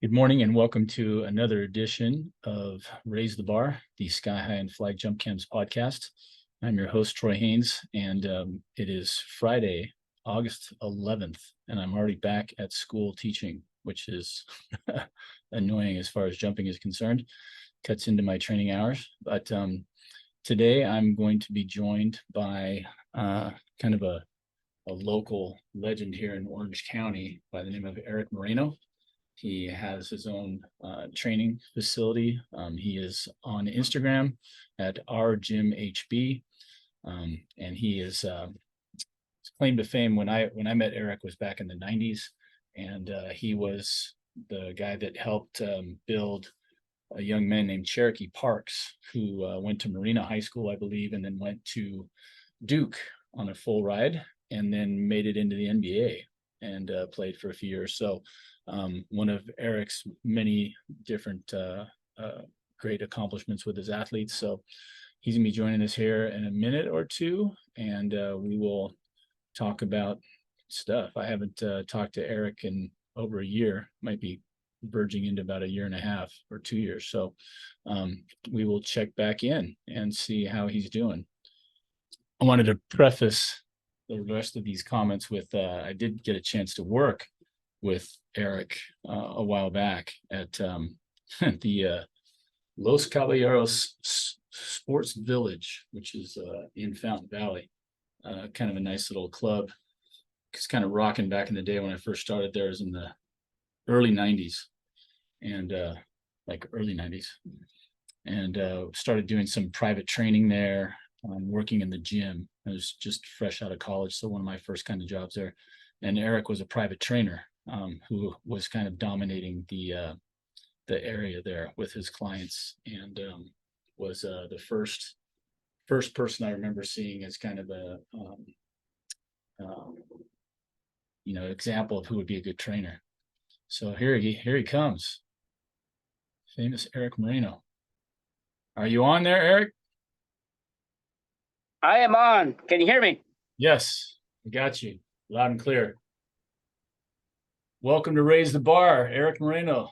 Good morning and welcome to another edition of Raise the Bar, the Sky High and Fly Jump Camps podcast. I'm your host, Troy Haines, and it is Friday, August 11th, and I'm already back at school teaching, which is annoying as far as jumping is concerned. Cuts into my training hours, but today I'm going to be joined by kind of a local legend here in Orange County by the name of Erich Moreno. He has his own training facility. He is on Instagram at rgymhb, and he is his claim to fame. When I met Erich was back in the 90s, and he was the guy that helped build a young man named Cherokee Parks, who went to Marina High School, I believe, and then went to Duke on a full ride, and then made it into the NBA and played for a few years. So one of Erich's many different great accomplishments with his athletes. So he's gonna be joining us here in a minute or two, and we will talk about stuff. I haven't talked to Erich in over a year, might be verging into about a year and a half or 2 years. So we will check back in and see how he's doing. I wanted to preface the rest of these comments with I did get a chance to work with Erich a while back at the Los Caballeros Sports Village, which is in Fountain Valley. Kind of a nice little club. It's kind of rocking back in the day when I first started there. It was in the early 90s and early 90s. And started doing some private training there, working in the gym. I was just fresh out of college, so one of my first kind of jobs there. And Erich was a private trainer who was kind of dominating the area there with his clients, and was the first person I remember seeing as kind of a example of who would be a good trainer. So here he comes, famous Erich Moreno. Are you on there, Erich? I am on. Can you hear me? Yes, I got you loud and clear. Welcome to Raise the Bar, Erich Moreno.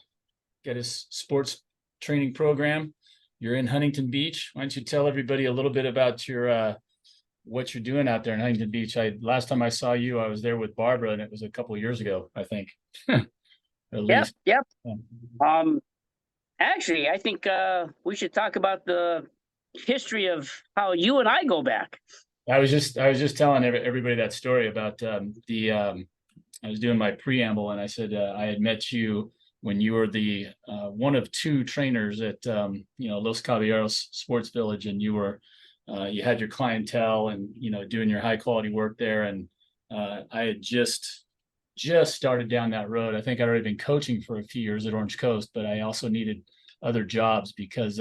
Got his sports training program. You're in Huntington Beach. Why don't you tell everybody a little bit about your what you're doing out there in Huntington Beach? Last time I saw you, I was there with Barbara, and it was a couple of years ago, I think. At least. Yep. Actually, I think we should talk about the history of how you and I go back. I was just telling everybody that story about I was doing my preamble, and I said I had met you when you were the one of two trainers at Los Caballeros Sports Village, and you had your clientele and doing your high quality work there. And I had just started down that road. I think I'd already been coaching for a few years at Orange Coast, but I also needed other jobs because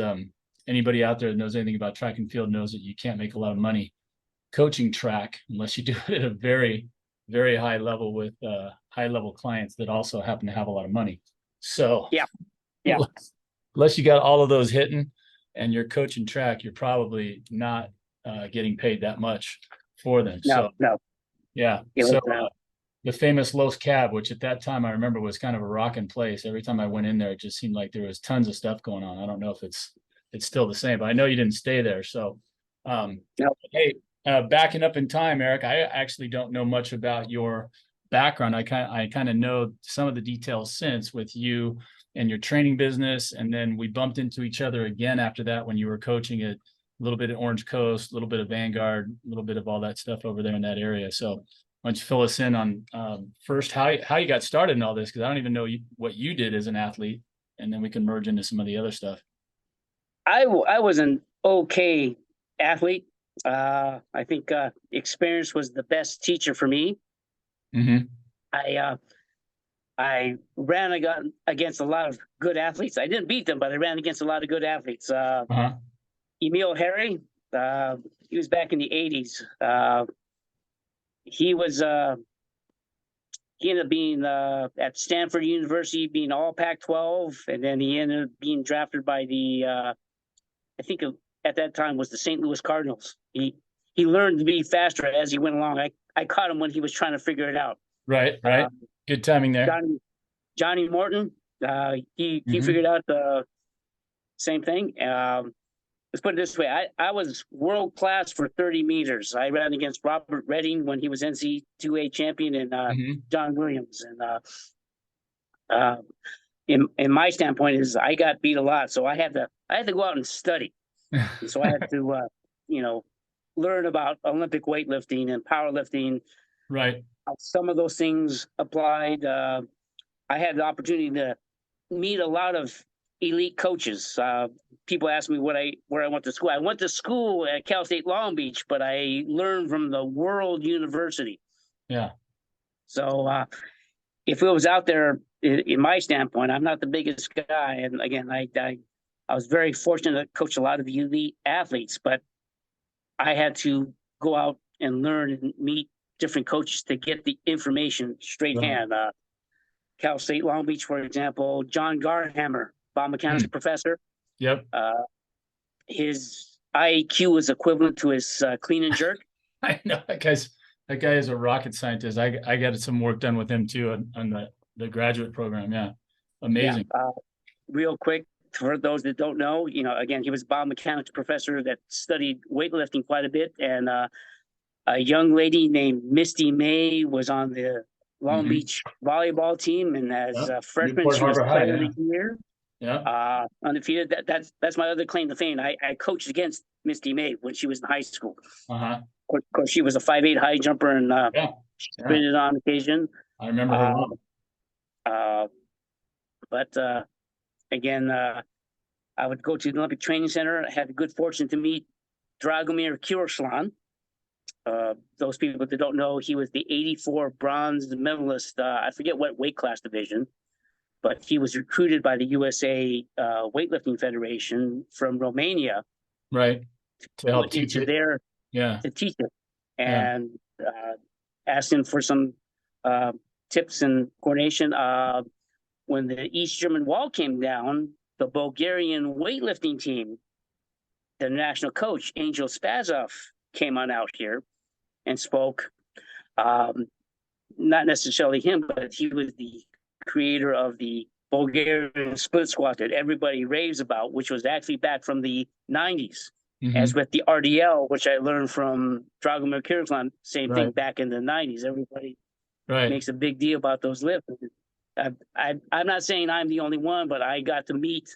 anybody out there that knows anything about track and field knows that you can't make a lot of money coaching track unless you do it at a very, very high level with high level clients that also happen to have a lot of money. So yeah. Unless you got all of those hitting and you're coaching track, you're probably not getting paid that much for them. No. Yeah. So the famous Los Cab, which at that time I remember was kind of a rocking place. Every time I went in there, it just seemed like there was tons of stuff going on. I don't know if it's still the same, but I know you didn't stay there. So, hey, backing up in time, Erich, I actually don't know much about your background. I kind of know some of the details since with you and your training business, and then we bumped into each other again after that when you were coaching at a little bit at Orange Coast, a little bit of Vanguard, a little bit of all that stuff over there in that area. So why don't you fill us in on first how you got started in all this, because I don't even know what you did as an athlete, and then we can merge into some of the other stuff. I was an okay athlete. I think experience was the best teacher for me. Mm-hmm. I ran against a lot of good athletes. I didn't beat them, but I ran against a lot of good athletes. Emil Harry, he was back in the 80s. He ended up being at Stanford University, being all Pac-12, and then he ended up being drafted by the I think at that time was the St. Louis Cardinals. He learned to be faster as he went along. I caught him when he was trying to figure it out. Right. Good timing there. Johnny Morton, He figured out the same thing. Let's put it this way. I was world class for 30 meters. I ran against Robert Redding when he was NC2A champion, and John Williams. And in my standpoint is I got beat a lot, so I had to go out and study. And so I had to learn about Olympic weightlifting and powerlifting. Right. Some of those things applied. I had the opportunity to meet a lot of elite coaches. People ask me where I went to school. I went to school at Cal State Long Beach, but I learned from the World University. Yeah. So if it was out there, in my standpoint, I'm not the biggest guy. And again, I was very fortunate to coach a lot of the elite athletes, but I had to go out and learn and meet different coaches to get the information straight hand. Cal State Long Beach, for example, John Garhammer, biomechanics professor. Yep. His IQ is equivalent to his clean and jerk. I know that guy is a rocket scientist. I got some work done with him too on the graduate program. Yeah. Amazing. Yeah. Real quick, for those that don't know, again, he was a biomechanics professor that studied weightlifting quite a bit. And a young lady named Misty May was on the Long Beach volleyball team, and as a freshman, Newport she was Harbor player High, of the year. Yeah. Undefeated. That's my other claim to fame. I coached against Misty May when she was in high school. Uh-huh. Of course, she was a 5'8" high jumper, and sprinted on occasion. I remember her well. But again, I would go to the Olympic Training Center. I had the good fortune to meet Dragomir Kirslan. Those people that don't know, he was the 84 bronze medalist. I forget what weight class division, but he was recruited by the USA Weightlifting Federation from Romania. Right. To help teach it. There, to teach it. And asked him for some tips and coordination. When the East German Wall came down, the Bulgarian weightlifting team, the national coach, Angel Spazov, came on out here and spoke. Not necessarily him, but he was the creator of the Bulgarian split squat that everybody raves about, which was actually back from the 90s. As with the RDL, which I learned from Dragomir Kirslan, same thing back in the 90s. Everybody makes a big deal about those lifts. I'm not saying I'm the only one, but I got to meet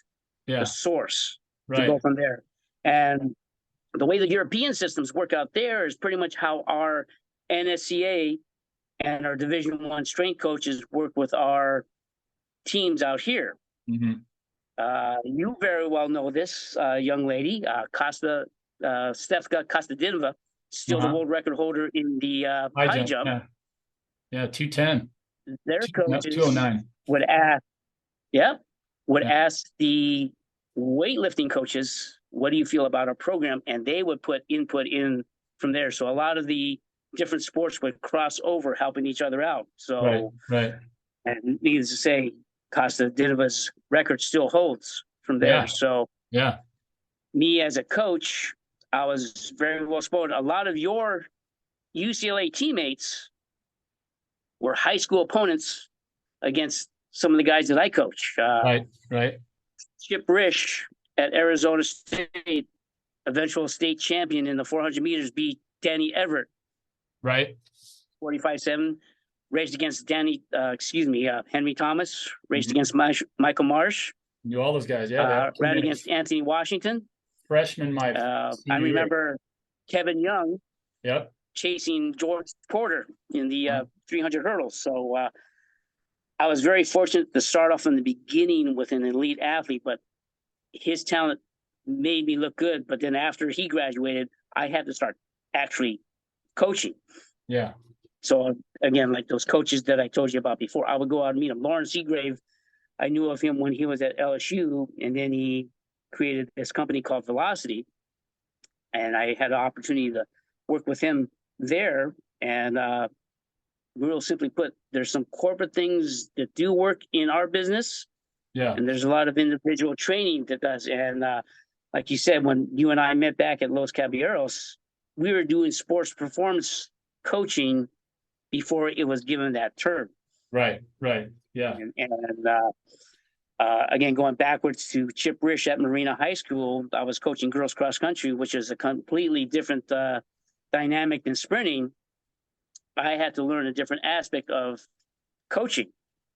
the source to go from there. And the way the European systems work out there is pretty much how our NSCA and our Division I strength coaches work with our teams out here. You very well know this young lady, Stefka Kostadinova, still the world record holder in the high jump. Yeah, 210. Their coaches 209. would ask the weightlifting coaches, what do you feel about our program? And they would put input in from there. So a lot of the different sports would cross over, helping each other out. So, and needless to say, Kostadinova's record still holds from there. So, me as a coach, I was very well spoken. A lot of your UCLA teammates were high school opponents against some of the guys that I coach. Chip Risch at Arizona State, eventual state champion in the 400 meters, beat Danny Everett. 45-7. Raced against Henry Thomas. Raced against Michael Marsh. Knew all those guys, ran against Anthony Washington. Freshman, I remember Kevin Young chasing George Porter in the 300 hurdles. So I was very fortunate to start off in the beginning with an elite athlete, but his talent made me look good. But then after he graduated, I had to start actually coaching. So again, like those coaches that I told you about before, I would go out and meet him. Lawrence Seagrave, I knew of him when he was at LSU, and then he created this company called Velocity. And I had an opportunity to work with him there. And real simply put, there's some corporate things that do work in our business. And there's a lot of individual training that does. And like you said, when you and I met back at Los Caballeros, we were doing sports performance coaching before it was given that term. And Again, going backwards to Chip Risch at Marina High School, I was coaching girls cross country, which is a completely different dynamic than sprinting. I had to learn a different aspect of coaching,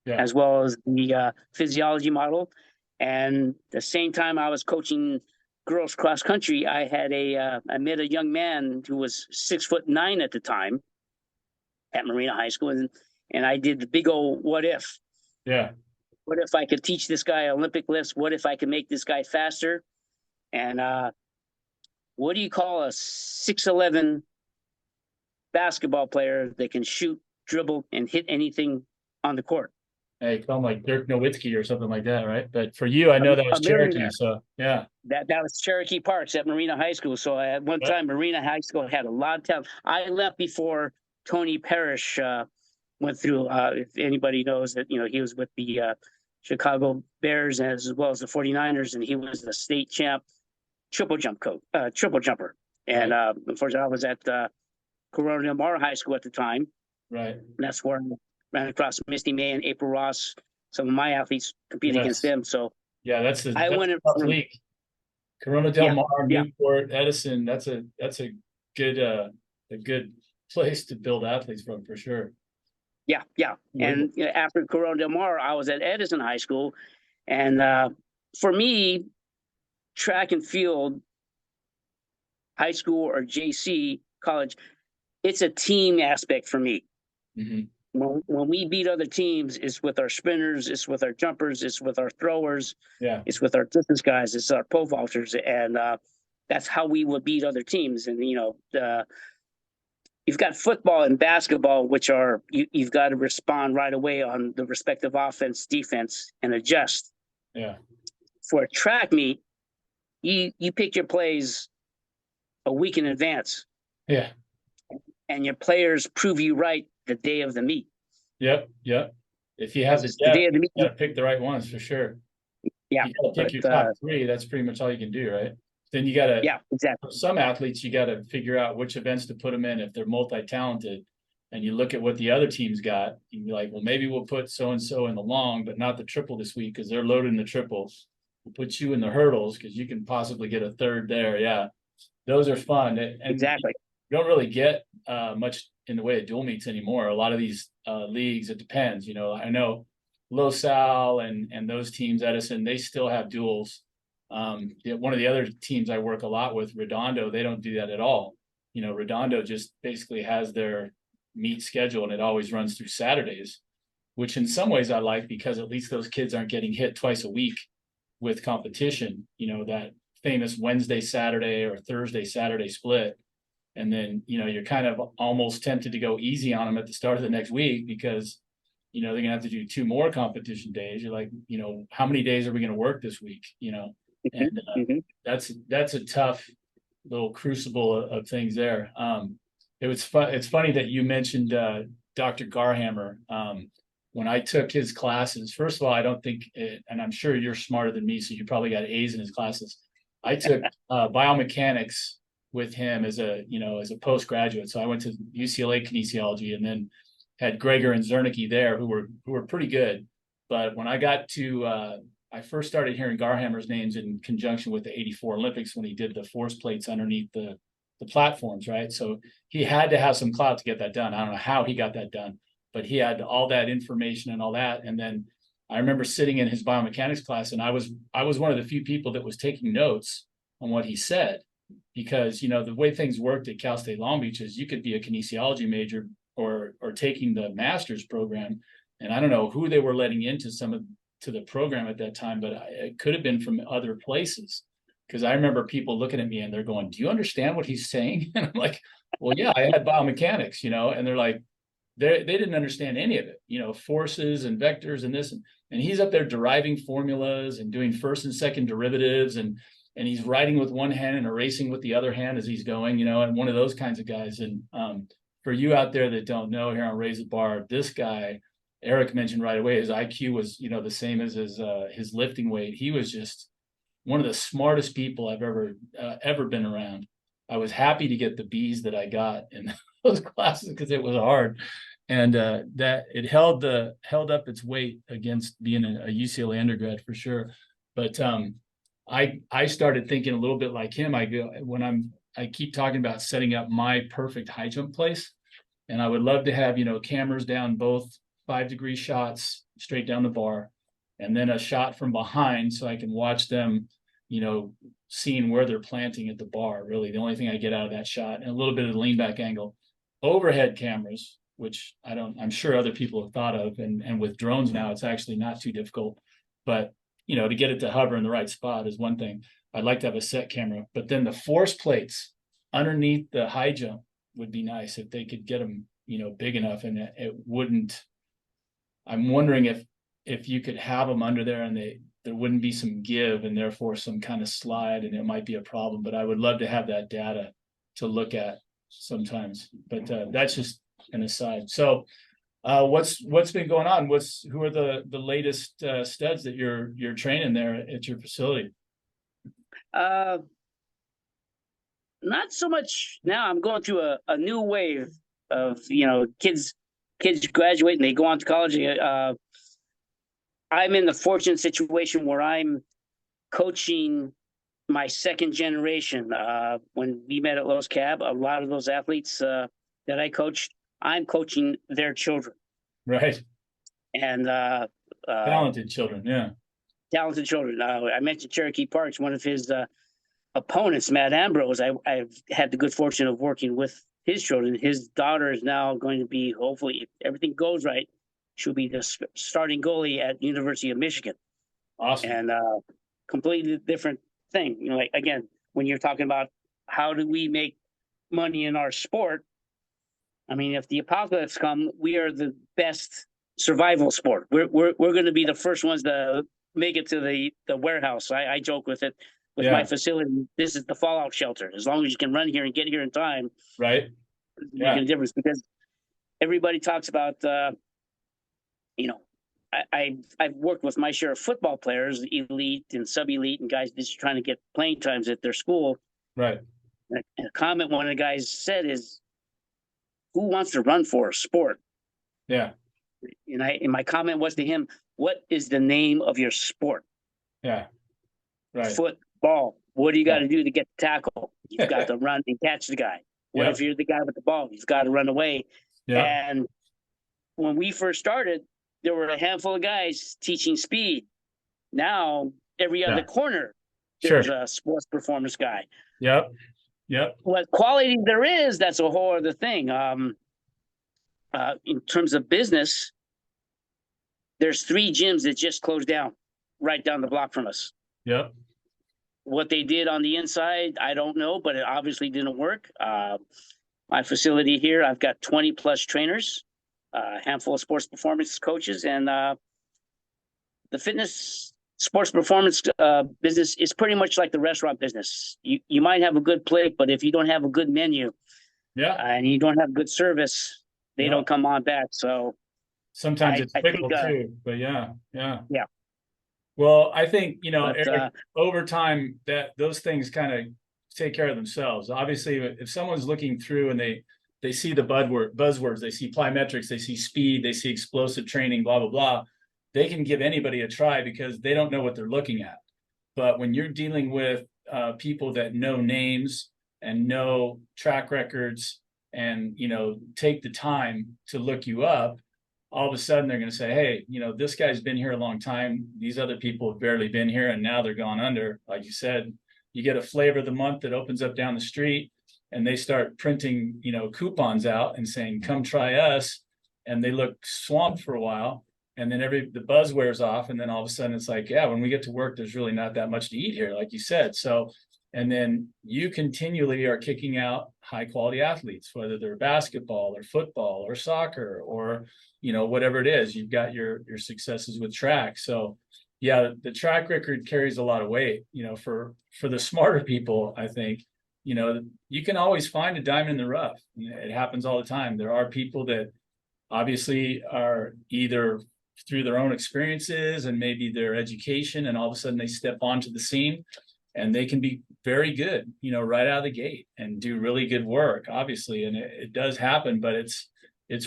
as well as the physiology model. And the same time I was coaching girls cross country, I met a young man who was 6'9" at the time at Marina High School, and I did the big old what if. Yeah. What if I could teach this guy Olympic lifts? What if I could make this guy faster? And what do you call a 6'11" basketball player that can shoot, dribble, and hit anything on the court? Hey, call him like Dirk Nowitzki or something like that, right? But for you, I know that was Cherokee, so yeah. That was Cherokee Parks at Marina High School. So at one time, Marina High School had a lot of talent. I left before Tony Parrish went through. If anybody knows that, he was with the Chicago Bears as well as the 49ers, and he was the state champ triple jumper. And unfortunately, I was at Corona Del Mar High School at the time. Right. That's where I ran across Misty May and April Ross. Some of my athletes competed against them. So yeah, that's a tough league. Corona Del Mar, Newport, Edison. That's a good place to build athletes from, for sure. Yeah. And after Corona Del Mar, I was at Edison High School, and for me, track and field, high school or JC college, it's a team aspect for me. Mm-hmm. When we beat other teams, it's with our sprinters, it's with our jumpers, it's with our throwers, it's with our distance guys, it's our pole vaulters, and that's how we would beat other teams. And you've got football and basketball, which are you've got to respond right away on the respective offense, defense, and adjust. Yeah. For a track meet, you pick your plays a week in advance. Yeah. And your players prove you right the day of the meet. Yep. If you have the day of the meet, you gotta pick the right ones for sure. Yeah. You gotta pick your top three. That's pretty much all you can do, right? Then you gotta exactly. Some athletes you gotta figure out which events to put them in if they're multi-talented. And you look at what the other team's got, and you're like, well, maybe we'll put so and so in the long, but not the triple this week because they're loading the triples. We'll put you in the hurdles because you can possibly get a third there. Yeah. Those are fun. And exactly. You don't really get much in the way of dual meets anymore. A lot of these leagues, it depends. I know LoSal and those teams, Edison, they still have duels. One of the other teams I work a lot with, Redondo, they don't do that at all. Redondo just basically has their meet schedule and it always runs through Saturdays, which in some ways I like because at least those kids aren't getting hit twice a week with competition, that famous Wednesday, Saturday or Thursday, Saturday split. And then, you're kind of almost tempted to go easy on them at the start of the next week because, they're going to have to do 2 more competition days. You're like, how many days are we going to work this week? And that's a tough little crucible of things there. It's funny that you mentioned Dr. Garhammer. When I took his classes, first of all, I don't think, and I'm sure you're smarter than me, so you probably got A's in his classes. I took biomechanics with him as a postgraduate. So I went to UCLA kinesiology and then had Gregor and Zernicke there who were pretty good. But when I got to I first started hearing Garhammer's names in conjunction with the '84 Olympics when he did the force plates underneath the platforms, right? So he had to have some clout to get that done. I don't know how he got that done, but he had all that information and all that. And then I remember sitting in his biomechanics class, and I was one of the few people that was taking notes on what he said. Because the way things worked at Cal State Long Beach is you could be a kinesiology major or taking the master's program, and I don't know who they were letting into to the program at that time, but it could have been from other places. Because I remember people looking at me and they're going, "Do you understand what he's saying?" And I'm like, "Well, yeah, I had biomechanics, and they're like, they didn't understand any of it, forces and vectors and this, and he's up there deriving formulas and doing first and second derivatives and he's writing with one hand and erasing with the other hand as he's going, and one of those kinds of guys. And for you out there that don't know, here on Raise the Bar, this guy, Eric mentioned right away, his IQ was, the same as his lifting weight. He was just one of the smartest people I've ever been around. I was happy to get the B's that I got in those classes because it was hard. and that it held up its weight against being a UCLA undergrad for sure. But I started thinking a little bit like him. I keep talking about setting up my perfect high jump place, and I would love to have cameras down both 5-degree shots straight down the bar, and then a shot from behind so I can watch them, seeing where they're planting at the bar. Really, the only thing I get out of that shot, and a little bit of the lean back angle. Overhead cameras, which I'm sure other people have thought of, and with drones now, it's actually not too difficult. But to get it to hover in the right spot is one thing. I'd like to have a set camera, but then the force plates underneath the high jump would be nice if they could get them, big enough, and it wouldn't. I'm wondering if you could have them under there and there wouldn't be some give and therefore some kind of slide, and it might be a problem. But I would love to have that data to look at sometimes. But that's just an aside. So what's been going on? Who are the latest studs that you're training there at your facility? Not so much now. I'm going through a new wave of kids graduate and they go on to college. I'm in the fortunate situation where I'm coaching my second generation. When we met at Los Cab, a lot of those athletes that I coached, I'm coaching their children. Right. And talented children, yeah. Talented children. I mentioned Cherokee Parks. One of his opponents, Matt Ambrose, I've had the good fortune of working with his children. His daughter is now going to be, hopefully, if everything goes right, she'll be the starting goalie at University of Michigan. Awesome. And completely different thing. Like, again, when you're talking about how do we make money in our sport, I mean, if the apocalypse come, we are the best survival sport. We're going to be the first ones to make it to the warehouse. I joke with it. With my facility, this is the fallout shelter. As long as you can run here and get here in time, right? Making a difference, because everybody talks about, I've worked with my share of football players, elite and sub-elite, and guys just trying to get playing times at their school. Right. And a comment one of the guys said is, "Who wants to run for a sport?" Yeah. And my comment was to him, "What is the name of your sport?" Yeah. Right. Football. What do you got to do to get the tackle? You've got to run and catch the guy. What if you're the guy with the ball? You've got to run away. And when we first started, there were a handful of guys teaching speed. Now, every other corner, there's a sports performance guy. Yep. What quality there is, that's a whole other thing. In terms of business, there's 3 gyms that just closed down right down the block from us. Yep. What they did on the inside, I don't know, but it obviously didn't work. My facility here, I've got 20 plus trainers, a handful of sports performance coaches, and the fitness sports performance business is pretty much like the restaurant business. You might have a good plate, but if you don't have a good menu, and you don't have good service, they don't come on back. So sometimes it's fickle too, but yeah. Well, I think, Eric, over time that those things kind of take care of themselves. Obviously, if someone's looking through and they see the buzzwords, they see plyometrics, they see speed, they see explosive training, blah, blah, blah, they can give anybody a try because they don't know what they're looking at. But when you're dealing with people that know names and know track records and, take the time to look you up, all of a sudden they're going to say, hey, this guy's been here a long time. These other people have barely been here and now they're gone under. Like you said, you get a flavor of the month that opens up down the street and they start printing, coupons out and saying, come try us. And they look swamped for a while. And then the buzz wears off. And then all of a sudden it's like, when we get to work, there's really not that much to eat here, like you said. So, and then you continually are kicking out high quality athletes, whether they're basketball or football or soccer or, whatever it is. You've got your successes with track. So the track record carries a lot of weight, for the smarter people. I think, you can always find a diamond in the rough. It happens all the time. There are people that obviously are either through their own experiences and maybe their education, and all of a sudden they step onto the scene and they can be very good, right out of the gate and do really good work, obviously. And it does happen, but it's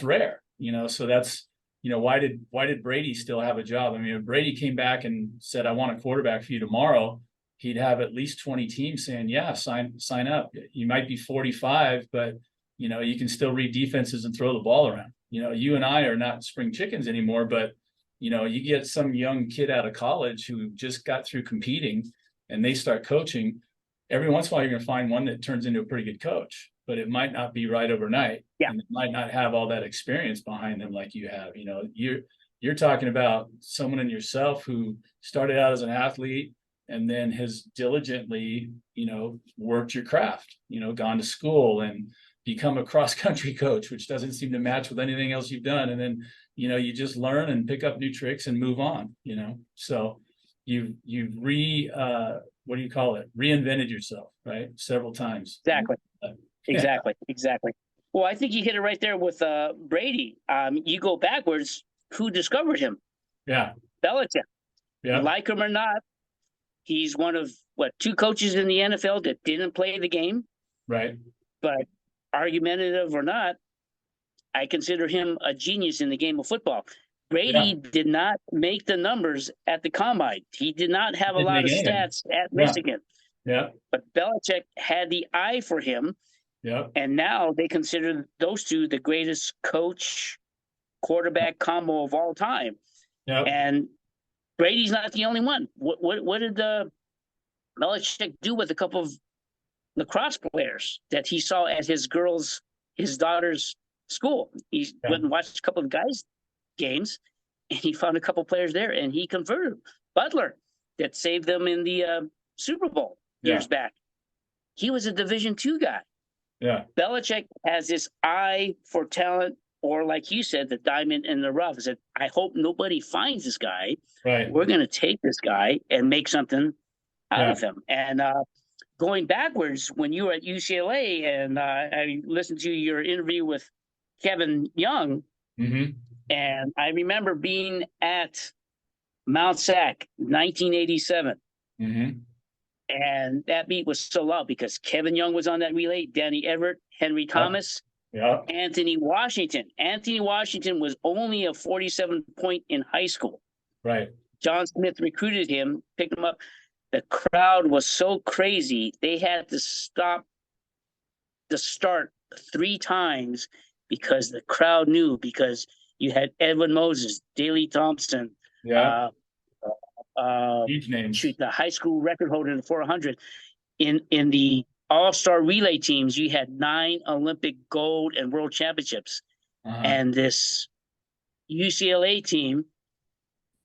rare. So that's, why did Brady still have a job? I mean, if Brady came back and said, I want a quarterback for you tomorrow, he'd have at least 20 teams saying, yeah, sign up. You might be 45, but you can still read defenses and throw the ball around. You and I are not spring chickens anymore, but you get some young kid out of college who just got through competing and they start coaching. Every once in a while, you're going to find one that turns into a pretty good coach, but it might not be right overnight. Yeah. And it might not have all that experience behind them like you have. You're talking about someone in yourself who started out as an athlete and then has diligently, worked your craft, gone to school and become a cross-country coach, which doesn't seem to match with anything else you've done. And then, you just learn and pick up new tricks and move on, So you've reinvented yourself, right? Several times. Exactly. Exactly. Well, I think you hit it right there with Brady. You go backwards, who discovered him? Yeah. Belichick. Yeah. Like him or not, he's one of two coaches in the NFL that didn't play the game. Right. But argumentative or not, I consider him a genius in the game of football. Brady did not make the numbers at the combine. He did not have a lot of stats at Michigan. Yeah. But Belichick had the eye for him. Yeah. And now they consider those two the greatest coach quarterback combo of all time. Yeah. And Brady's not the only one. What did Belichick do with a couple of lacrosse players that he saw at his daughter's school? He went and watched a couple of guys' games, and he found a couple of players there, and he converted them. Butler, that saved them in the Super Bowl years back. He was a Division II guy. Yeah. Belichick has this eye for talent, or like you said, the diamond in the rough. Said, I hope nobody finds this guy. Right. We're going to take this guy and make something out of him. And going backwards, when you were at UCLA, and I listened to your interview with Kevin Young, and I remember being at Mount Sac, 1987. And that beat was so loud because Kevin Young was on that relay, Danny Everett, Henry Thomas, Anthony Washington. Anthony Washington was only a 47 point in high school. Right. John Smith recruited him, picked him up. The crowd was so crazy, they had to stop the start 3 times because the crowd knew, because you had Edwin Moses, Daley Thompson, huge names. The high school record holder in the 400. In the all-star relay teams, you had 9 Olympic gold and world championships. And this UCLA team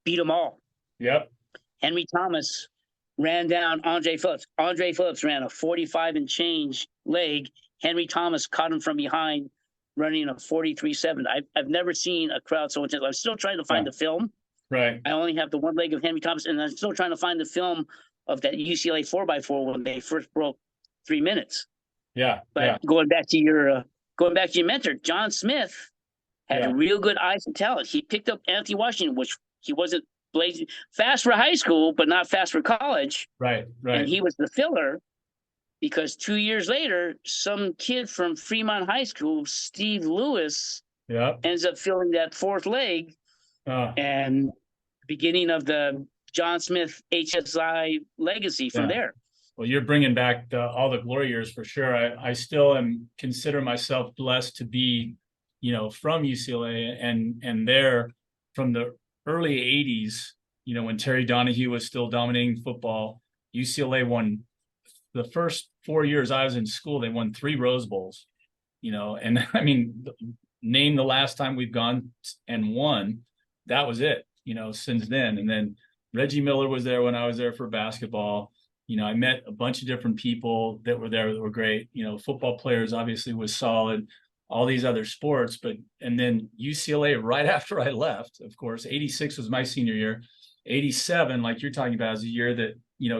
beat them all. Yep. Henry Thomas ran down Andre Phillips. Andre Phillips ran a 45 and change leg. Henry Thomas caught him from behind, running a 43.7. I've never seen a crowd so intense. I'm still trying to find the film. Right. I only have the one leg of Henry Thomas, and I'm still trying to find the film of that UCLA 4x4 when they first broke 3 minutes. Yeah. But going back to your mentor, John Smith had a real good eye for talent. He picked up Anthony Washington, which he wasn't blazing fast for high school, but not fast for college. Right. And he was the filler because 2 years later, some kid from Fremont High School, Steve Lewis, ends up filling that 4th leg. And beginning of the John Smith HSI legacy from there. Well, you're bringing back all the glory years for sure. I still consider myself blessed to be, from UCLA and there from the early 80s, when Terry Donahue was still dominating football. UCLA won the first 4 years I was in school. They won 3 Rose Bowls, and I mean, name the last time we've gone and won. That was it, since then. And then Reggie Miller was there when I was there for basketball. I met a bunch of different people that were there that were great. Football players obviously was solid, all these other sports. And then UCLA, right after I left, of course, 86 was my senior year. 87, like you're talking about, is a year that,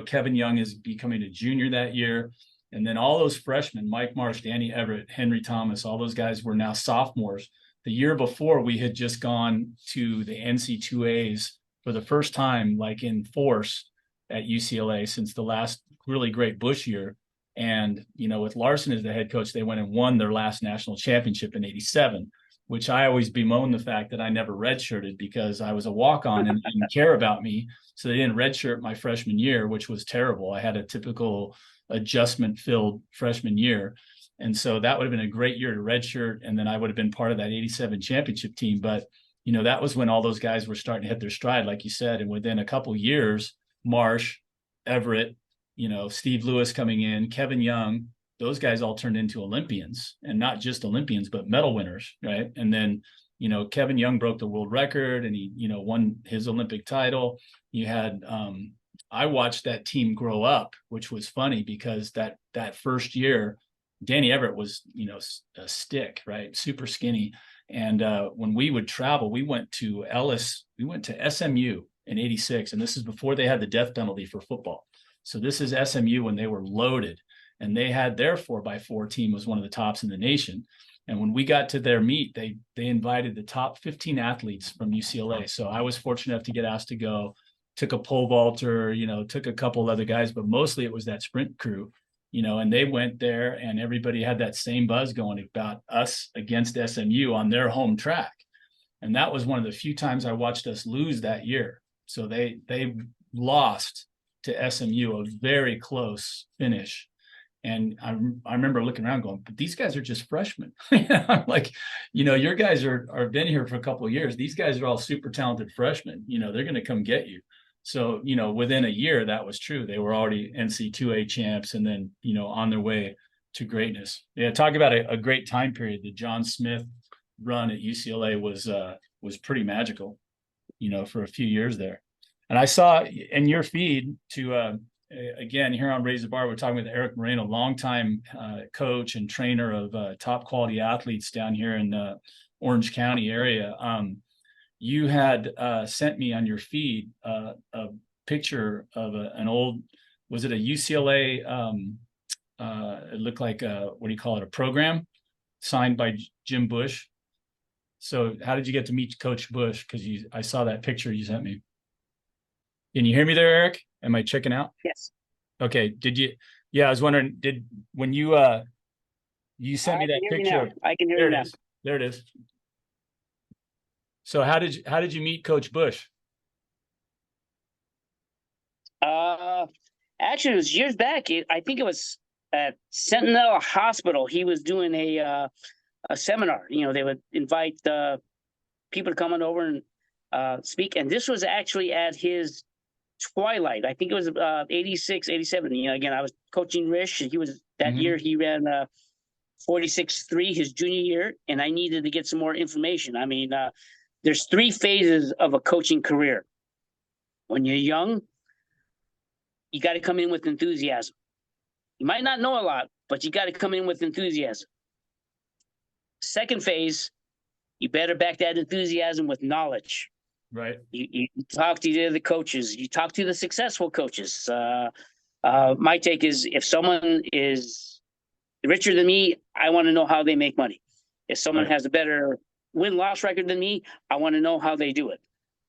Kevin Young is becoming a junior that year. And then all those freshmen, Mike Marsh, Danny Everett, Henry Thomas, all those guys were now sophomores. The year before, we had just gone to the NC2As for the first time, like in force at UCLA since the last really great Bush year. And, with Larson as the head coach, they went and won their last national championship in 87. which I always bemoan the fact that I never redshirted because I was a walk-on and they didn't care about me. So they didn't redshirt my freshman year, which was terrible. I had a typical adjustment-filled freshman year. And so that would have been a great year to redshirt. And then I would have been part of that 87 championship team. But, that was when all those guys were starting to hit their stride, like you said. And within a couple of years, Marsh, Everett, Steve Lewis coming in, Kevin Young, those guys all turned into Olympians, and not just Olympians, but medal winners, right? And then, Kevin Young broke the world record and he, won his Olympic title. You had, I watched that team grow up, which was funny because that first year, Danny Everett was, a stick, right? Super skinny. And when we would travel, we went to SMU in 86. And this is before they had the death penalty for football. So this is SMU when they were loaded. And they had their 4x4 team was one of the tops in the nation. And when we got to their meet, they invited the top 15 athletes from UCLA. So I was fortunate enough to get asked to go, took a pole vaulter, took a couple other guys, but mostly it was that sprint crew, and they went there and everybody had that same buzz going about us against SMU on their home track. And that was one of the few times I watched us lose that year. So they lost to SMU, a very close finish. And I remember looking around going, but these guys are just freshmen. I'm like, your guys are been here for a couple of years. These guys are all super talented freshmen. They're going to come get you. So, within a year, that was true. They were already NC2A champs and then, on their way to greatness. Yeah, talk about a great time period. The John Smith run at UCLA was pretty magical, for a few years there. And I saw in your feed to again, here on Raise the Bar, we're talking with Erich Moreno, longtime coach and trainer of top quality athletes down here in the Orange County area. You had sent me on your feed a picture of an old, was it a UCLA? It looked like what do you call it? A program signed by Jim Bush. So how did you get to meet Coach Bush? Because I saw that picture you sent me. Can you hear me there, Eric? Am I checking out? Yes. Okay. Did you? Yeah, I was wondering. When you sent me that picture? I can hear you now. There it is. So how did you meet Coach Bush? Actually, it was years back. I think it was at Sentinel Hospital. He was doing a seminar. They would invite people to come on over and speak. And this was actually at his twilight. I think it was 86, 87. Again, I was coaching Rich. He was that year he ran 46.3 his junior year, and I needed to get some more information. I mean, there's 3 phases of a coaching career. When you're young, you got to come in with enthusiasm. You might not know a lot, but you got to come in with enthusiasm. Second phase, you better back that enthusiasm with knowledge. Right. You talk to the coaches. You talk to the successful coaches. My take is if someone is richer than me, I want to know how they make money. If someone has a better win-loss record than me, I want to know how they do it.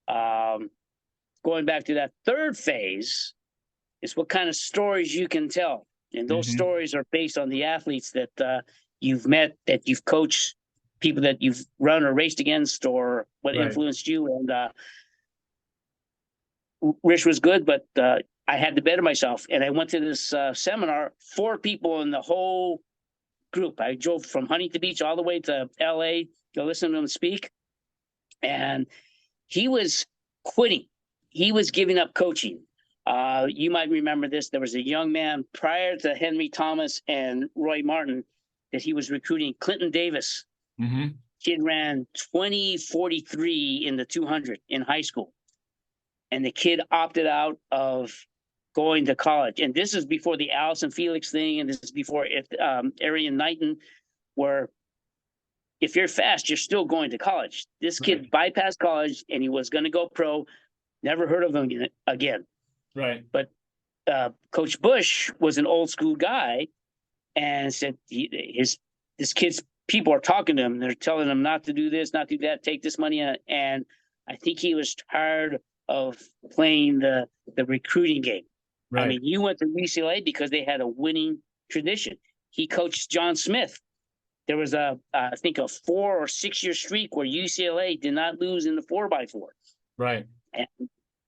Going back to that third phase is what kind of stories you can tell. And those stories are based on the athletes that you've met, that you've coached, people that you've run or raced against, or what influenced you. And Rich was good, but I had to better myself. And I went to this seminar, 4 people in the whole group. I drove from Huntington Beach all the way to LA to listen to him speak. And he was quitting. He was giving up coaching. You might remember this. There was a young man prior to Henry Thomas and Roy Martin that he was recruiting, Clinton Davis. Kid ran 20:43 in the 200 in high school. And the kid opted out of going to college. And this is before the Allison Felix thing. And this is before Arian Knighton, where if you're fast, you're still going to college. This kid bypassed college and he was going to go pro. Never heard of him again. Right. But Coach Bush was an old school guy and said this kid's people are talking to him. They're telling him not to do this, not to do that, take this money. And I think he was tired of playing the recruiting game. Right. I mean, you went to UCLA because they had a winning tradition. He coached John Smith there was I think a 4 or 6 year streak where UCLA did not lose in the 4x4. Right.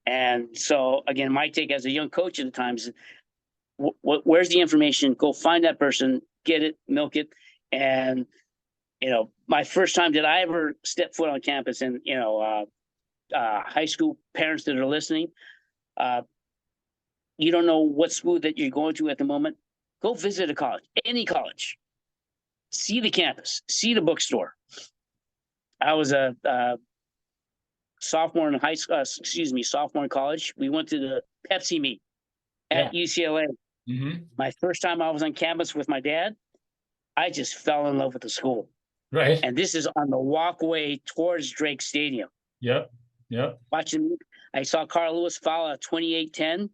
And so again, my take as a young coach at the time is, where's the information? Go find that person, get it, milk it. And, my first time that I ever stepped foot on campus, and, high school parents that are listening, you don't know what school that you're going to at the moment. Go visit a college, any college. See the campus, see the bookstore. I was a sophomore in college. We went to the Pepsi meet at UCLA. Mm-hmm. My first time I was on campus with my dad, I just fell in love with the school. Right. And this is on the walkway towards Drake Stadium. Yep. Watching, I saw Carl Lewis foul at 28-10.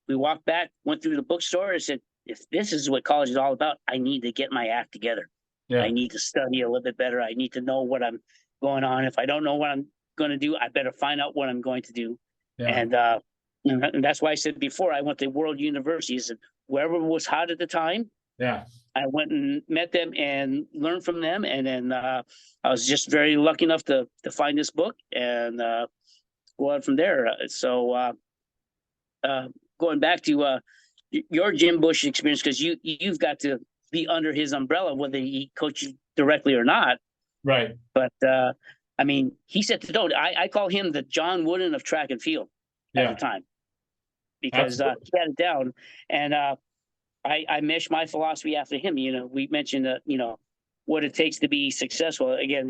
We walked back, went through the bookstore, and said, if this is what college is all about, I need to get my act together. Yeah. I need to study a little bit better. I need to know what I'm going on. If I don't know what I'm going to do, I better find out what I'm going to do. Yeah. And that's why I said before, I went to World Universities, and wherever was hot at the time. Yeah. I went and met them and learned from them. And then I was just very lucky enough to find this book and go on from there. So going back to your Jim Bush experience, because you've got to be under his umbrella, whether he coached you directly or not. Right. But I mean, he set the tone. I call him the John Wooden of track and field at the time, because he had it down. And I mesh my philosophy after him. We mentioned what it takes to be successful. Again,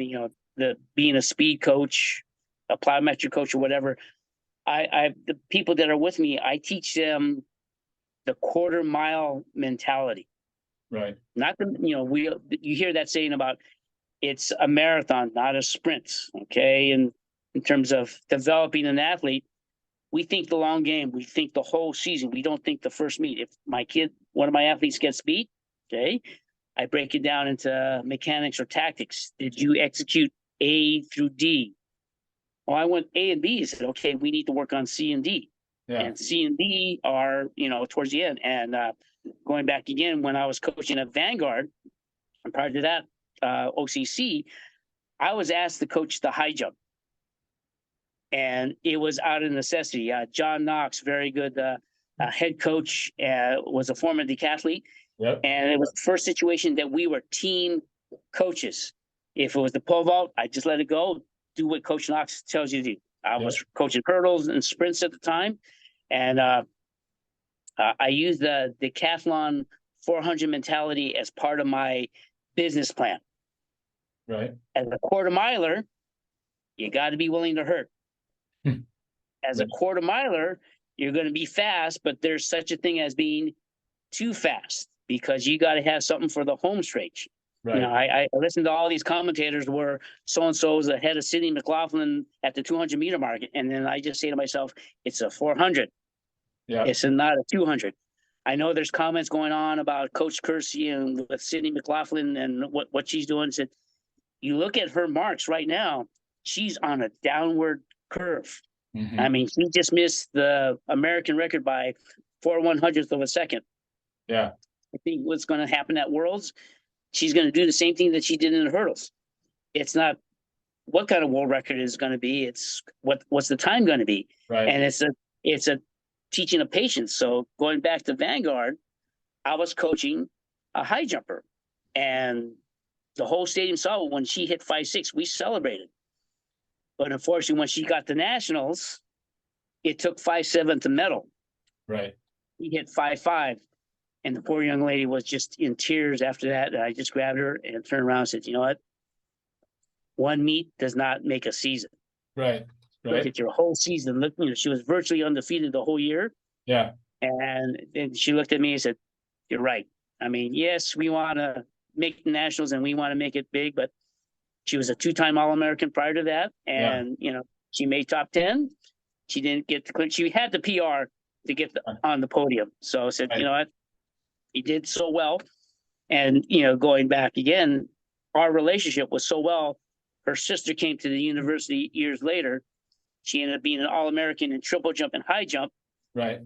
the being a speed coach, a plyometric coach, or whatever. The people that are with me, I teach them the quarter mile mentality. Right. Not you hear that saying about it's a marathon, not a sprint. Okay. And in terms of developing an athlete, we think the long game. We think the whole season. We don't think the first meet. If one of my athletes gets beat, okay, I break it down into mechanics or tactics. Did you execute A through D? Well, I went A and B. I said, okay, we need to work on C and D. Yeah. And C and D are, towards the end. And going back again, when I was coaching at Vanguard, and prior to that, OCC, I was asked to coach the high jump. And it was out of necessity. John Knox, very good head coach, was a former decathlete. Yep. And it was the first situation that we were team coaches. If it was the pole vault, I just let it go. Do what Coach Knox tells you to do. I was coaching hurdles and sprints at the time. And I used the decathlon 400 mentality as part of my business plan. Right. As a quarter miler, you got to be willing to hurt. As a quarter miler, you're going to be fast, but there's such a thing as being too fast, because you got to have something for the home stretch. Right. I listened to all these commentators where so-and-so is ahead of Sidney McLaughlin at the 200 meter mark. And then I just say to myself, it's a 400. Yeah. It's not a 200. I know there's comments going on about Coach Kersey and with Sidney McLaughlin and what she's doing. Said, you look at her marks right now, she's on a downward curve. Mm-hmm. I mean, she just missed the American record by 4/100th of a second. Yeah. I think what's going to happen at Worlds, she's going to do the same thing that she did in the hurdles. It's not what kind of world record is going to be. It's what's the time going to be. Right. And it's a teaching of patience. So going back to Vanguard, I was coaching a high jumper, and the whole stadium saw it. When she hit 5.6, we celebrated. But unfortunately, when she got to nationals, it took 5.7 to medal. Right. He hit 5.5. And the poor young lady was just in tears after that. And I just grabbed her and turned around and said, you know what? One meet does not make a season. Right. Look at your whole season. Look, she was virtually undefeated the whole year. Yeah. And then she looked at me and said, you're right. I mean, yes, we want to make the nationals and we want to make it big, but she was a 2-time All-American prior to that. And, she made top 10. She didn't get to, she had the PR to get on the podium. So I said, you know what? He did so well. And, going back again, our relationship was so well. Her sister came to the university years later. She ended up being an All-American in triple jump and high jump. Right.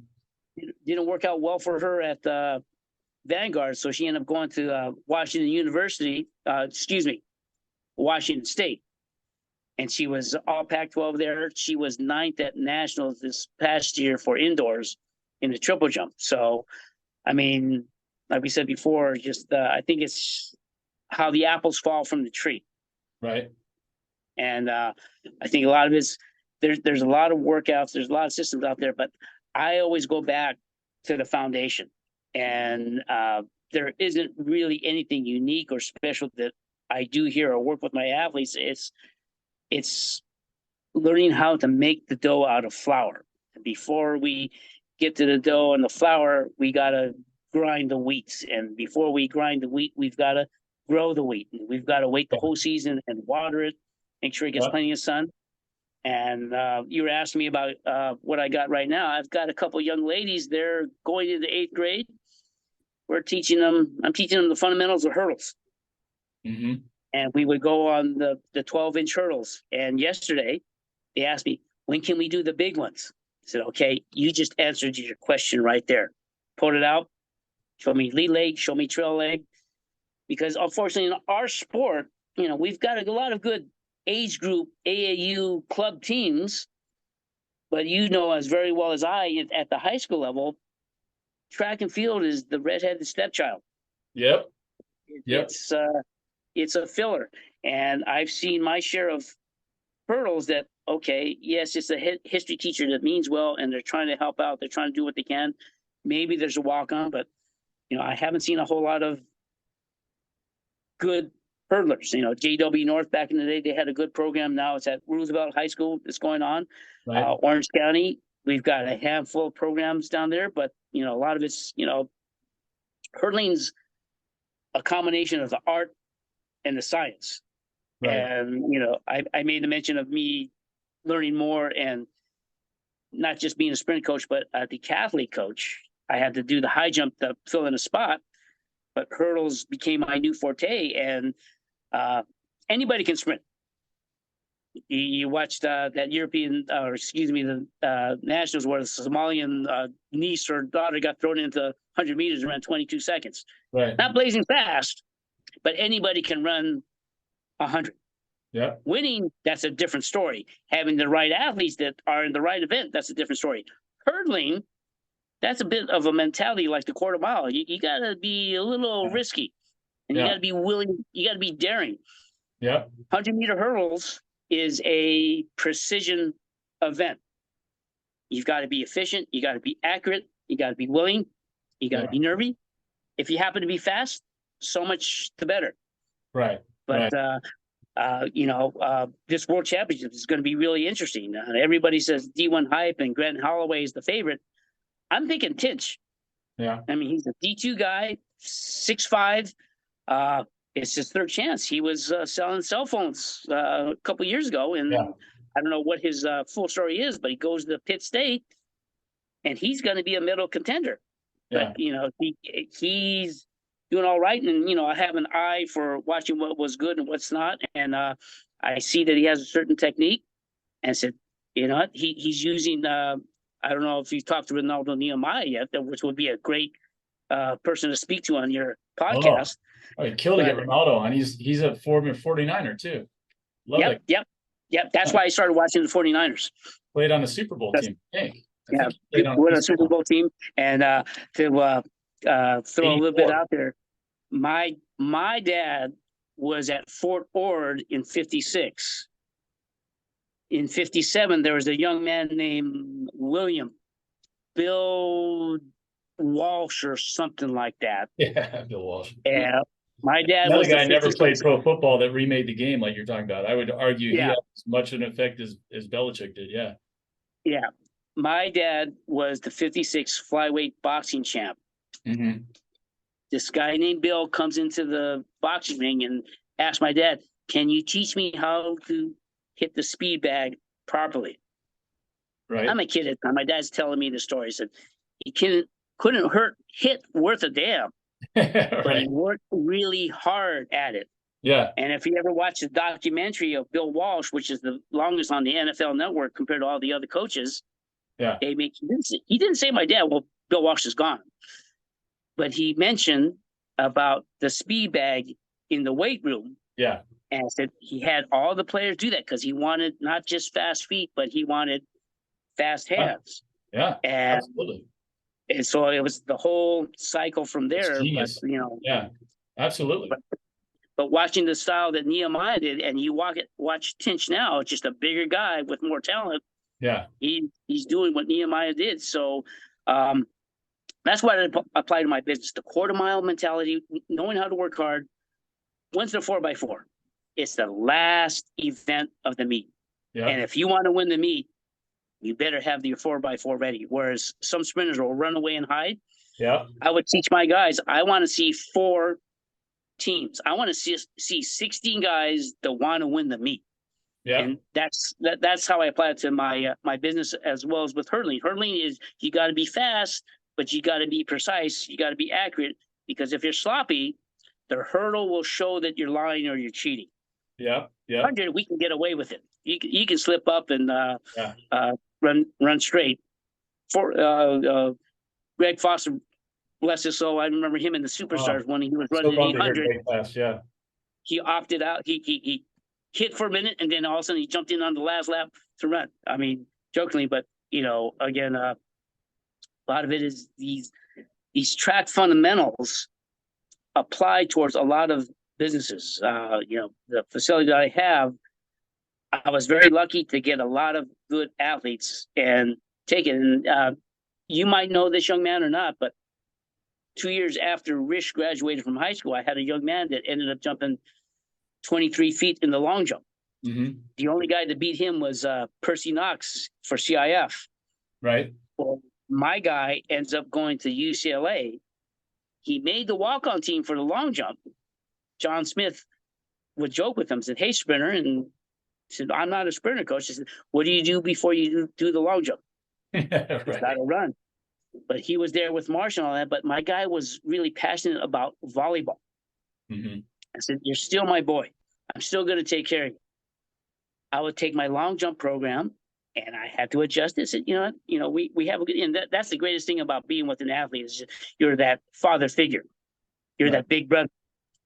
It didn't work out well for her at Vanguard, so she ended up going to Washington State, and she was all Pac-12 there. She was ninth at nationals this past year for indoors in the triple jump. So, I mean, like we said before, just I think it's how the apples fall from the tree. Right. And I think a lot of it's there's a lot of workouts, there's a lot of systems out there, but I always go back to the foundation. And there isn't really anything unique or special that I do here or work with my athletes. It's learning how to make the dough out of flour. Before we get to the dough and the flour, we gotta grind the wheat. And before we grind the wheat, we've got to grow the wheat. We've got to wait the whole season and water it, make sure it gets plenty of sun. And you were asking me about what I got right now. I've got a couple young ladies. They're going into 8th grade. I'm teaching them the fundamentals of hurdles. Mm-hmm. And we would go on the 12-inch hurdles. And yesterday, they asked me, when can we do the big ones? I said, okay, you just answered your question right there. Pulled it out. Show me lead leg, show me trail leg. Because unfortunately, in our sport, we've got a lot of good age group AAU club teams. But as very well as I, at the high school level, track and field is the redheaded stepchild. Yep. It's a filler. And I've seen my share of hurdles that, okay, yes, it's a history teacher that means well, and they're trying to help out. They're trying to do what they can. Maybe there's a walk-on, but, I haven't seen a whole lot of good hurdlers. JW North back in the day, they had a good program. Now it's at Roosevelt High School that's going on. Right. Orange County, we've got a handful of programs down there, but, a lot of it's, hurdling's a combination of the art and the science. Right. And, I made the mention of me learning more and not just being a sprint coach, but a decathlete coach. I had to do the high jump to fill in a spot, but hurdles became my new forte. And anybody can sprint. You watched that European, the nationals where the Somalian niece or daughter got thrown into 100 meters around 22 seconds. Right. Not blazing fast, but anybody can run 100. Yeah. Winning, that's a different story. Having the right athletes that are in the right event, that's a different story. Hurdling, that's a bit of a mentality like the quarter mile. You got to be a little risky, and you got to be willing. You got to be daring. Yeah. 100-meter hurdles is a precision event. You've got to be efficient. You got to be accurate. You got to be willing. You got to be nervy. If you happen to be fast, so much the better. Right. But this World Championship is going to be really interesting. Everybody says D1 Hype and Grant Holloway is the favorite. I'm thinking Tinch. Yeah. I mean, he's a D2 guy, 6'5". It's his third chance. He was selling cell phones a couple years ago, and I don't know what his full story is, but he goes to Pitt State, and he's going to be a medal contender. Yeah. But, he's doing all right. And, I have an eye for watching what was good and what's not. And I see that he has a certain technique. And said, he's using, I don't know if you've talked to Ronaldo Nehemiah yet, which would be a great person to speak to on your podcast. Oh, he killed to get Ronaldo on. He's a former 49er too. Love it. Yep. That's why I started watching the 49ers. Played on the Super Bowl team, I think. Played on a Super Bowl team. And to throw a little bit out there, my dad was at Fort Ord in 56. In 57, there was a young man named Bill Walsh or something like that. Yeah, Bill Walsh. Yeah. My dad Another was guy never played pro football that remade the game like you're talking about. I would argue he had as much an effect as Belichick did. Yeah. Yeah. My dad was the 56 flyweight boxing champ. Mm-hmm. This guy named Bill comes into the boxing ring and asks my dad, can you teach me how to hit the speed bag properly? Right. I'm a kid at the time. My dad's telling me the story. He said, he couldn't hit worth a damn. Right. But he worked really hard at it. Yeah. And if you ever watch the documentary of Bill Walsh, which is the longest on the NFL Network compared to all the other coaches, he didn't say my dad, well, Bill Walsh is gone. but he mentioned about the speed bag in the weight room. Yeah. And said he had all the players do that because he wanted not just fast feet, but he wanted fast hands. Yeah. And Absolutely. and so it was the whole cycle from It's there. But genius. Yeah. Absolutely. but watching the style that Nehemiah did, and you watch Tinch now, just a bigger guy with more talent. Yeah. He's doing what Nehemiah did. So that's what I apply to my business: the quarter mile mentality, knowing how to work hard. When's the 4x4? It's the last event of the meet. Yeah. And if you want to win the meet, you better have your 4x4 ready. Whereas some sprinters will run away and hide. Yeah. I would teach my guys, I want to see 4 teams. I want to see 16 guys that want to win the meet. Yeah. And that's how I apply it to my my business as well as with hurdling. Hurdling is you got to be fast, but you got to be precise. You got to be accurate, because if you're sloppy, the hurdle will show that you're lying or you're cheating. Yeah. Yeah. 100, we can get away with it. You can slip up and Yeah. run straight. For Greg Foster, bless his soul, I remember him in the Superstars when he was running So 800. fast. Yeah. He opted out. He hit for a minute, and then all of a sudden he jumped in on the last lap to run. I mean, jokingly, but again, a lot of it is these track fundamentals apply towards a lot of businesses. The facility that I have, I was very lucky to get a lot of good athletes and take it. And you might know this young man or not, but 2 years after Rich graduated from high school, I had a young man that ended up jumping 23 feet in the long jump. Mm-hmm. The only guy that beat him was Percy Knox for CIF. Right. Well, my guy ends up going to UCLA. He made the walk-on team for the long jump. John Smith would joke with him, said, "Hey, sprinter," and said, "I'm not a sprinter, coach." He said, "What do you do before you do the long jump?" Right. Got to run. But he was there with Marshall and all that. But my guy was really passionate about volleyball. Mm-hmm. I said, "You're still my boy. I'm still going to take care of you." I would take my long jump program, and I had to adjust it. I said, we have a good, and that's the greatest thing about being with an athlete is you're that father figure. You're Right. that big brother.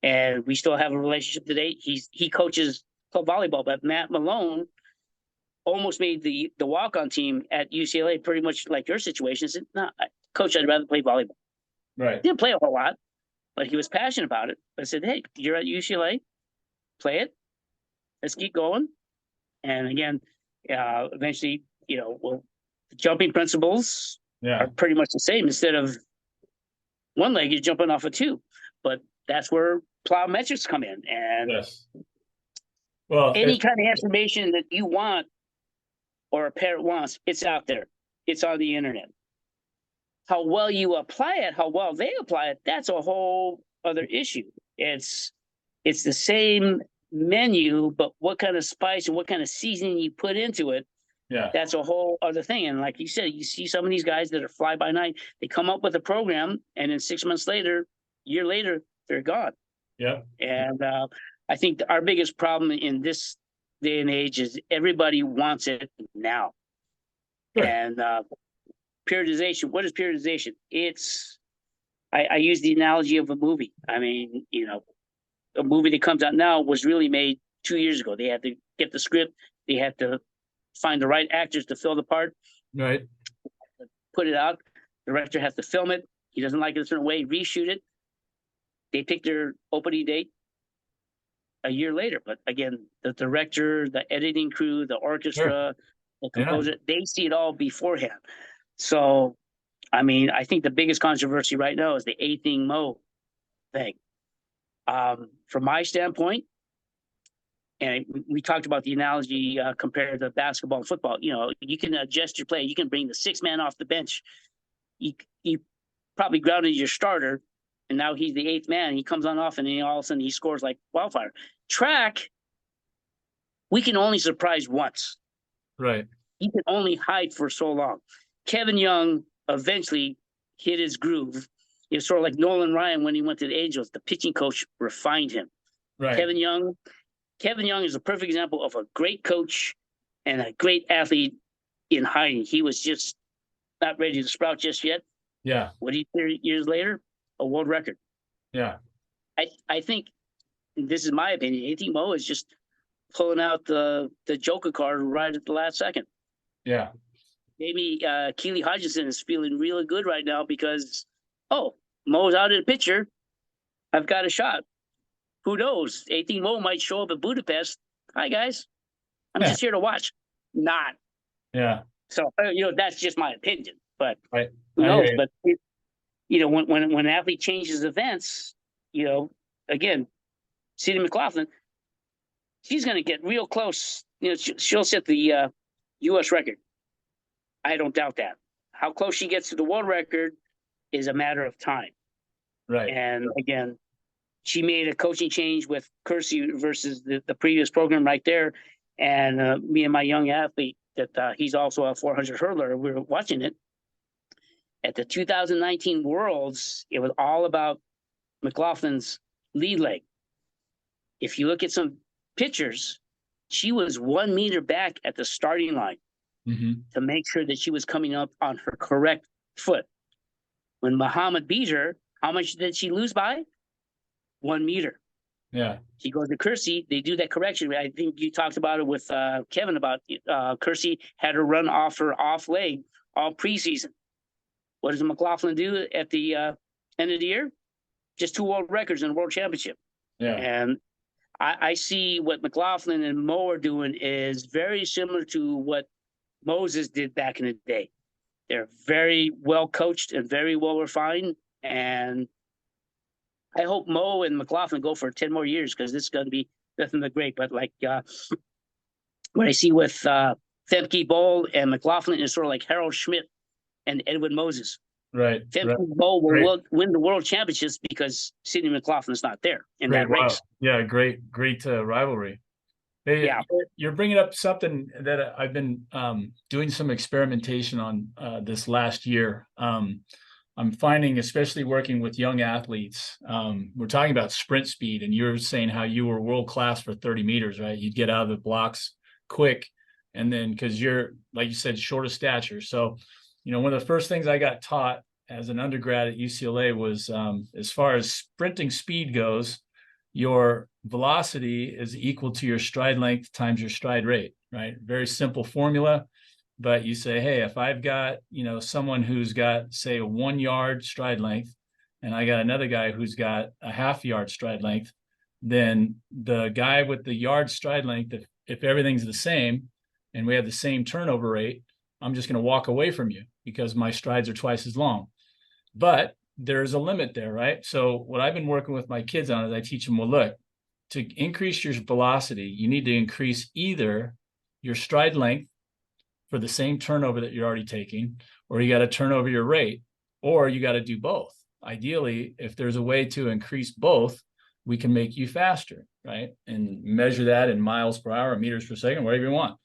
And we still have a relationship today. He coaches club volleyball, but Matt Malone almost made the walk-on team at UCLA, pretty much like your situation. I said, "No, coach, I'd rather play volleyball." Right. Didn't play a whole lot, but he was passionate about it. I said, "Hey, you're at UCLA, play it. Let's keep going." And again, eventually, the jumping principles are pretty much the same. Instead of one leg, you're jumping off of 2, but that's where plyometrics come in. And yes. Well, any kind of information that you want or a parent wants, it's out there. It's on the internet. How well you apply it, how well they apply it, that's a whole other issue. It's the same menu, but what kind of spice and what kind of seasoning you put into it, that's a whole other thing. And like you said, you see some of these guys that are fly by night, they come up with a program, and then 6 months later, year later, they're gone. Yeah. And I think our biggest problem in this day and age is everybody wants it now. Sure. And periodization, what is periodization? I use the analogy of a movie. I mean, a movie that comes out now was really made 2 years ago. They had to get the script. They had to find the right actors to fill the part. Right. Put it out. The director has to film it. He doesn't like it a certain way, reshoot it. They pick their opening date a year later. But again, the director, the editing crew, the orchestra, the composer, they see it all beforehand. So, I mean, I think the biggest controversy right now is the A-thing Mo thing. From my standpoint, and we talked about the analogy compared to basketball and football, you can adjust your play. You can bring the 6th man off the bench. You probably grounded your starter, and now he's the 8th man. He comes on off, and then all of a sudden he scores like wildfire. Track, we can only surprise once. Right. He can only hide for so long. Kevin Young eventually hit his groove. It was sort of like Nolan Ryan when he went to the Angels. The pitching coach refined him. Right. Kevin Young is a perfect example of a great coach and a great athlete in hiding. He was just not ready to sprout just yet. Yeah. What do you hear years later? a world record. Yeah. I think this is my opinion. I think Mo is just pulling out the Joker card right at the last second. Yeah. Maybe Keely Hodgson is feeling really good right now because, oh, Mo's out of the picture. I've got a shot. Who knows? 18 Mo might show up at Budapest. Hi, guys. I'm Yeah. just here to watch. Not. Yeah. So, that's just my opinion. But Right. who I knows? hear But, when an athlete changes events, again, Cindy McLaughlin, she's going to get real close. She'll set the U.S. record. I don't doubt that. How close she gets to the world record is a matter of time. Right. And again, she made a coaching change with Kersey versus the previous program right there. And me and my young athlete, that he's also a 400 hurdler, we were watching it. At the 2019 Worlds, it was all about McLaughlin's lead leg. If you look at some pictures, she was 1 meter back at the starting line to make sure that she was coming up on her correct foot. When Muhammad beat her, how much did she lose by? 1 meter. Yeah. She goes to Kersey. They do that correction. I think you talked about it with Kevin about Kersey had her run off her off leg all preseason. What does McLaughlin do at the end of the year? Just 2 world records in the world championship. Yeah. And I see what McLaughlin and Mo are doing is very similar to what Moses did back in the day. They're very well coached and very well refined. And I hope Mo and McLaughlin go for 10 more years because this is going to be nothing but great. But like what I see with Femke Bowl and McLaughlin is sort of like Harold Schmidt and Edwin Moses. Right. Femke Bowl will win the world championships because Sidney McLaughlin's not there in that race. Yeah, great rivalry. Hey, Yeah. You're bringing up something that I've been doing some experimentation on this last year. I'm finding, especially working with young athletes, we're talking about sprint speed, and you're saying how you were world class for 30 meters, right? You'd get out of the blocks quick, and then because you're, like you said, short of stature. So, one of the first things I got taught as an undergrad at UCLA was as far as sprinting speed goes, your velocity is equal to your stride length times your stride rate, right? Very simple formula. But you say, hey, if I've got, someone who's got, say, a 1 yard stride length, and I got another guy who's got a half yard stride length, then the guy with the yard stride length, if everything's the same and we have the same turnover rate, I'm just going to walk away from you because my strides are twice as long. But there's a limit there, right? So what I've been working with my kids on is I teach them, well, look, to increase your velocity, you need to increase either your stride length for the same turnover that you're already taking, or you got to turn over your rate, or you got to do both. Ideally, if there's a way to increase both, we can make you faster, right? And measure that in miles per hour, meters per second, whatever you want.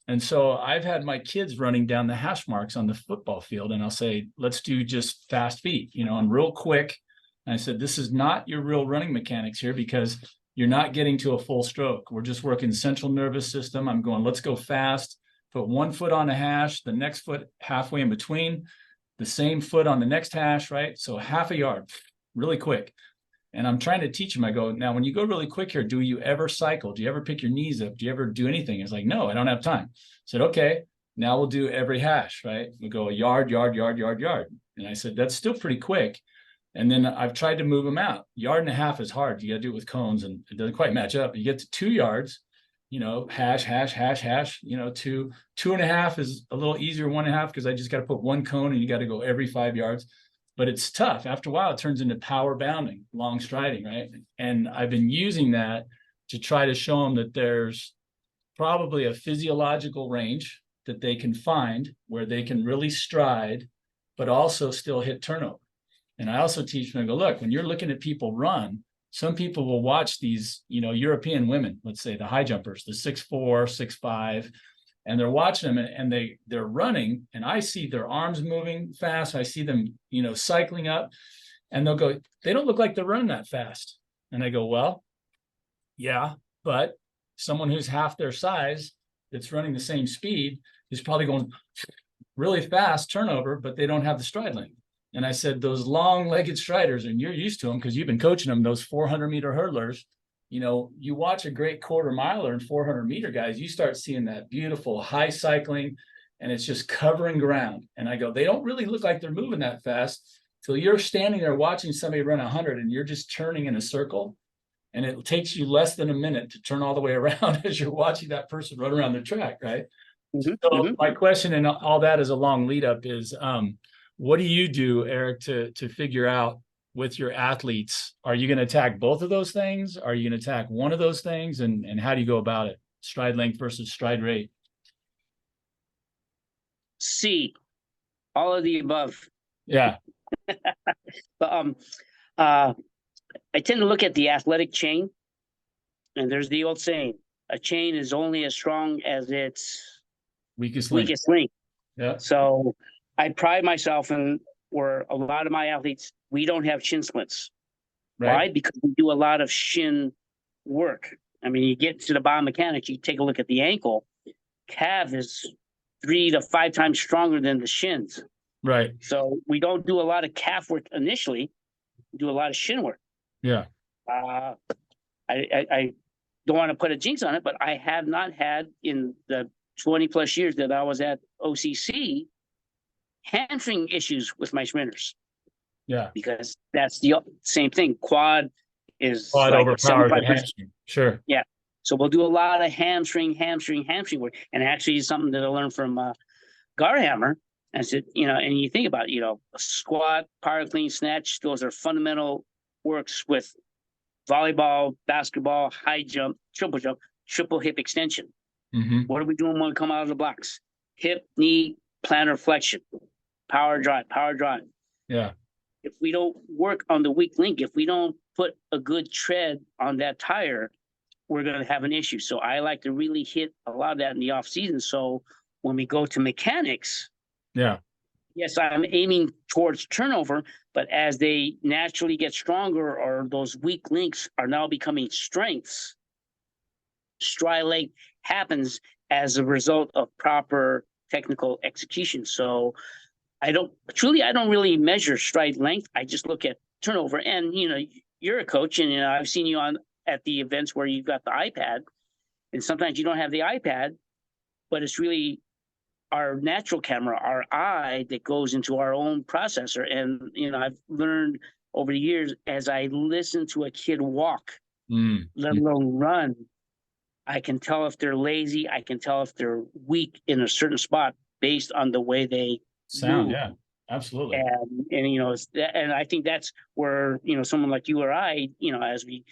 And so I've had my kids running down the hash marks on the football field, and I'll say, let's do just fast feet, and real quick. And I said, this is not your real running mechanics here because you're not getting to a full stroke. We're just working central nervous system. I'm going, let's go fast. Put 1 foot on a hash, the next foot halfway in between, the same foot on the next hash, right? So half a yard, really quick. And I'm trying to teach them. I go, now, when you go really quick here, do you ever cycle? Do you ever pick your knees up? Do you ever do anything? It's like, no, I don't have time. I said, okay, now we'll do every hash, right? We go a yard, yard, yard, yard, yard. And I said, that's still pretty quick. And then I've tried to move them out. 1.5 yards is hard. You got to do it with cones and it doesn't quite match up. You get to 2 yards, hash, hash, hash, hash, 2.5 is a little easier, 1.5, because I just got to put 1 cone and you got to go every 5 yards. But it's tough. After a while, it turns into power bounding, long striding, right? And I've been using that to try to show them that there's probably a physiological range that they can find where they can really stride, but also still hit turnover. And I also teach them, I go, look, when you're looking at people run, some people will watch these, European women, let's say the high jumpers, the 6'4", 6'5", and they're watching them and they're running, and I see their arms moving fast. I see them, cycling up, and they'll go, they don't look like they're running that fast. And I go, well, yeah, but someone who's half their size that's running the same speed is probably going really fast turnover, but they don't have the stride length. And I said, those long-legged striders, and you're used to them because you've been coaching them, those 400-meter hurdlers, you watch a great quarter miler and 400-meter guys, you start seeing that beautiful high cycling, and it's just covering ground. And I go, they don't really look like they're moving that fast till you're standing there watching somebody run 100 and you're just turning in a circle. And it takes you less than a minute to turn all the way around as you're watching that person run around the track, right? Mm-hmm, So mm-hmm. my question and all that is a long lead up is, what do you do, Eric, to figure out with your athletes? Are you going to attack both of those things? Are you going to attack one of those things? And how do you go about it? Stride length versus stride rate? C, all of the above. Yeah. But I tend to look at the athletic chain, and there's the old saying: a chain is only as strong as its Weakest link. Yeah. So I pride myself in where a lot of my athletes, we don't have shin splints. Right. Why? Because we do a lot of shin work. I mean, you get to the biomechanics, you take a look at the ankle, calf is 3 to 5 times stronger than the shins. Right. So we don't do a lot of calf work initially. We do a lot of shin work. Yeah. I don't want to put a jinx on it, but I have not had in the 20 plus years that I was at OCC hamstring issues with my sprinters. Yeah. Because that's the same thing. Quad like overpowers the hamstring. Sure. Yeah. So we'll do a lot of hamstring work. And actually something that I learned from Garhammer. I said, and you think about, squat, power clean, snatch, those are fundamental works with volleyball, basketball, high jump, triple hip extension. Mm-hmm. What are we doing when we come out of the blocks? Hip, knee, plantar flexion, power drive. Yeah. If we don't work on the weak link, if we don't put a good tread on that tire, we're going to have an issue. So I like to really hit a lot of that in the off season. So when we go to mechanics, yeah, yes, I'm aiming towards turnover, but as they naturally get stronger or those weak links are now becoming strengths, stride length happens as a result of proper technical execution. So I don't really measure stride length. I just look at turnover. And, you're a coach and I've seen you at the events where you've got the iPad, and sometimes you don't have the iPad, but it's really our natural camera, our eye that goes into our own processor. And, I've learned over the years as I listen to a kid walk, let alone run, I can tell if they're lazy. I can tell if they're weak in a certain spot based on the way they sound. move. Yeah, absolutely. And I think that's where, someone like you or I, as we,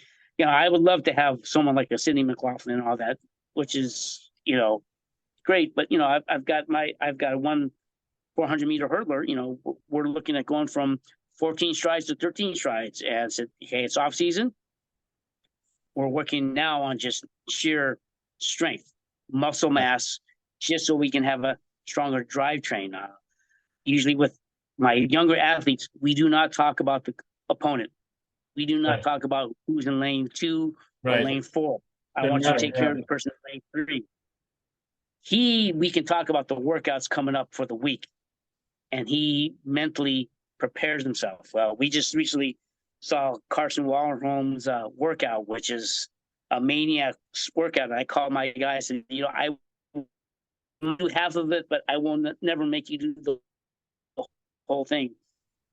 I would love to have someone like a Sidney McLaughlin and all that, which is, great. But, I've got one 400-meter hurdler, we're looking at going from 14 strides to 13 strides. And said, okay, it's off season. We're working now on just sheer strength, muscle mass, just so we can have a stronger drivetrain. Usually with my younger athletes, we do not talk about the opponent. We do not talk about who's in lane 2 or lane 4. I want you to take care of the person in lane 3. We can talk about the workouts coming up for the week, and he mentally prepares himself. Well, we just recently saw Carson Wallerholm's workout, which is a maniac workout. And I called my guy and said, I will do half of it, but I will never make you do the whole thing.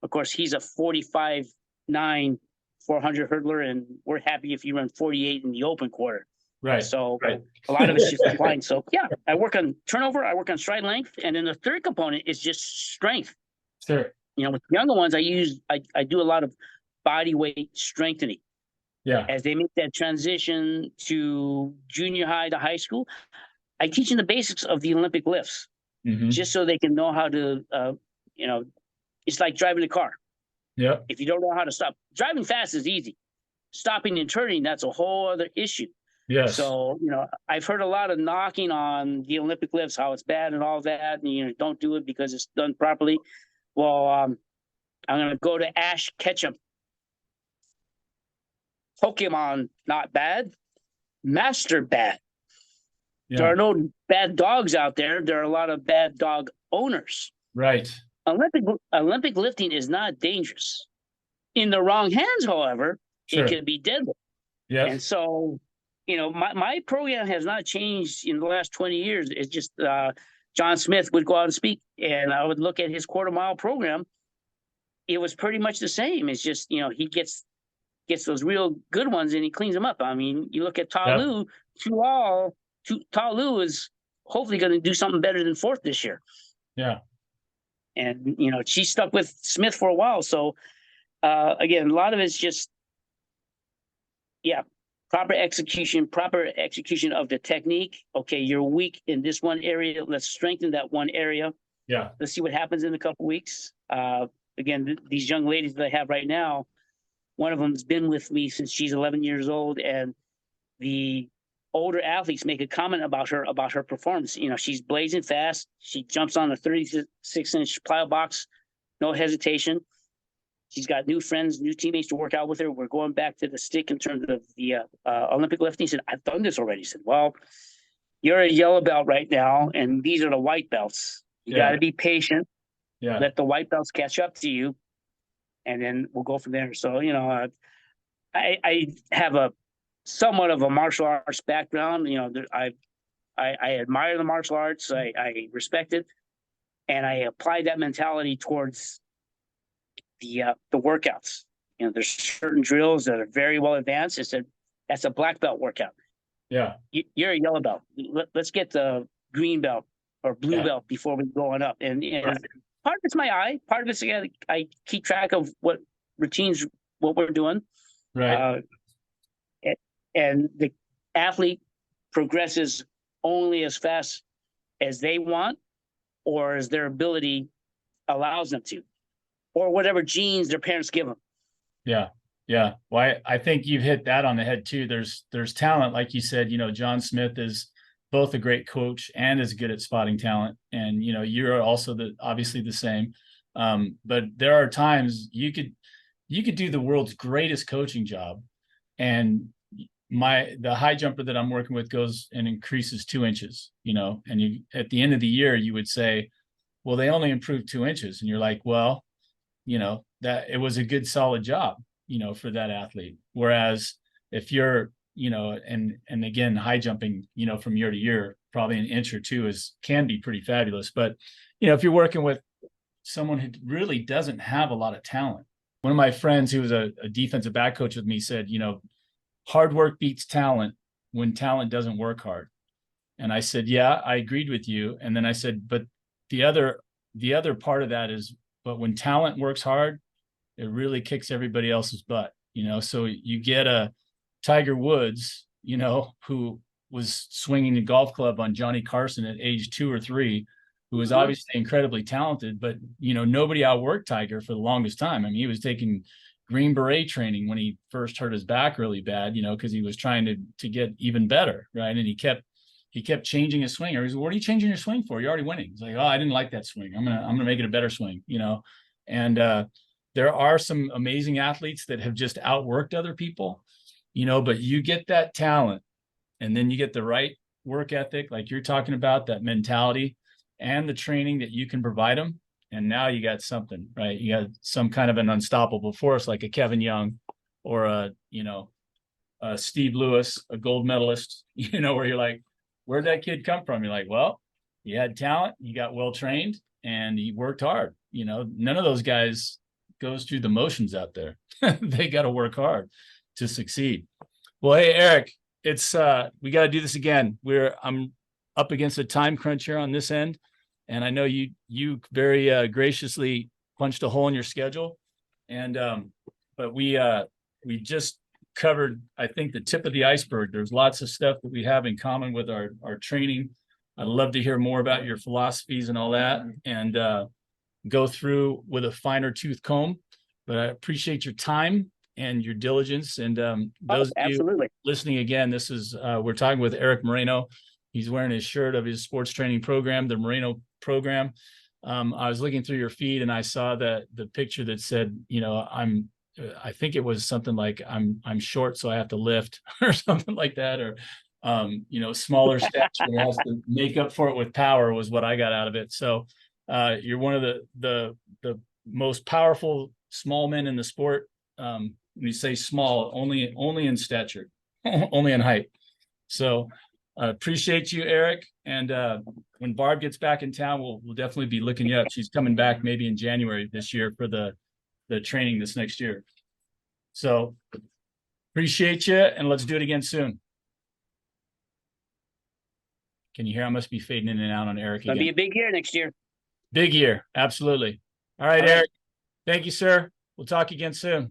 Of course, he's a 45.9 400 hurdler, and we're happy if you run 48 in the open quarter. Right. So a lot of it's just flying. So yeah, I work on turnover, I work on stride length, and then the third component is just strength. Sure. With younger ones, I do a lot of body weight strengthening. Yeah. As they make that transition to junior high to high school, I teach them the basics of the Olympic lifts, just so they can know how to, it's like driving a car. Yeah. If you don't know how to stop, driving fast is easy. Stopping and turning, that's a whole other issue. Yes. So, I've heard a lot of knocking on the Olympic lifts, how it's bad and all that, and, don't do it because it's done properly. Well, I'm going to go to Ash Ketchum. Pokemon, not bad. Master bad. Yeah. There are no bad dogs out there. There are a lot of bad dog owners. Right. Olympic lifting is not dangerous. In the wrong hands, however, it Sure. could be deadly. And Yes. so, my program has not changed in the last 20 years. It's just John Smith would go out and speak, and I would look at his quarter mile program. It was pretty much the same. It's just, he gets those real good ones and he cleans them up. I mean, you look at Ta Yep. Lu, Ta Lu is hopefully going to do something better than fourth this year. Yeah. And, she stuck with Smith for a while. So, again, a lot of it's just, yeah, proper execution of the technique. Okay, you're weak in this one area. Let's strengthen that one area. Yeah. Let's see what happens in a couple weeks. Again, these young ladies that I have right now, one of them's been with me since she's 11 years old, and the older athletes make a comment about her performance. She's blazing fast. She jumps on a 36-inch plyo box, no hesitation. She's got new friends, new teammates to work out with her. We're going back to the stick in terms of the Olympic lifting. He said, I've done this already. He said, well, you're a yellow belt right now, and these are the white belts. You got to be patient. Yeah. Let the white belts catch up to you, and then we'll go from there. So, I have a somewhat of a martial arts background. I admire the martial arts. I respect it, and I apply that mentality towards the workouts. There's certain drills that are very well advanced. That's a black belt workout. Yeah. You're a yellow belt. Let's get the green belt or blue belt before we go on up. And Right. Part of it's my eye. Part of it's I keep track of what routines, what we're doing. Right. And the athlete progresses only as fast as they want or as their ability allows them to, or whatever genes their parents give them. Yeah. Yeah. Well, I think you've hit that on the head too. There's talent, like you said. John Smith is both a great coach and is good at spotting talent, and you're also obviously the same. But there are times you could do the world's greatest coaching job, and the high jumper that I'm working with goes and increases 2 inches. And you at the end of the year you would say, well, they only improved 2 inches, and you're like, well, that it was a good solid job for that athlete. Whereas if you're and again, high jumping from year to year, probably an inch or two can be pretty fabulous. But if you're working with someone who really doesn't have a lot of talent, one of my friends who was a defensive back coach with me said, hard work beats talent when talent doesn't work hard. And I said, yeah, I agreed with you. And then I said, but the other part of that is, but when talent works hard, it really kicks everybody else's butt. So you get a Tiger Woods, who was swinging a golf club on Johnny Carson at age 2 or 3, who was obviously incredibly talented, but nobody outworked Tiger for the longest time. I mean, he was taking Green Beret training when he first hurt his back really bad, because he was trying to get even better, right? And he kept changing his swing. Or he's, what are you changing your swing for? You're already winning. He's like, oh, I didn't like that swing. I'm gonna make it a better swing, And there are some amazing athletes that have just outworked other people, but you get that talent, and then you get the right work ethic, like you're talking about, that mentality and the training that you can provide them. And now you got something, right? You got some kind of an unstoppable force, like a Kevin Young or a Steve Lewis, a gold medalist, where you're like, where'd that kid come from? You're like, well, he had talent, he got well trained, and he worked hard. None of those guys goes through the motions out there. They got to work hard to succeed. Well, hey, Erich, it's we got to do this again. I'm up against a time crunch here on this end, and I know you very graciously punched a hole in your schedule, and but we just covered, I think, the tip of the iceberg. There's lots of stuff that we have in common with our training. I'd love to hear more about your philosophies and all that, and go through with a finer tooth comb. But I appreciate your time and your diligence. And those of you listening again, this is we're talking with Erich Moreno. He's wearing his shirt of his sports training program, the Moreno program. I was looking through your feed and I saw the picture that said, I think it was something like I'm short, so I have to lift or something like that, or smaller steps, but it has to make up for it with power, was what I got out of it. So You're one of the most powerful small men in the sport. When you say small, only in stature, only in height. So appreciate you, Erich. And when Barb gets back in town, we'll definitely be looking you up. She's coming back maybe in January this year for the training this next year. So appreciate you, and let's do it again soon. Can you hear? I must be fading in and out on Erich again. It'll be a big year next year. Big year, absolutely. All right, Erich. Thank you, sir. We'll talk again soon.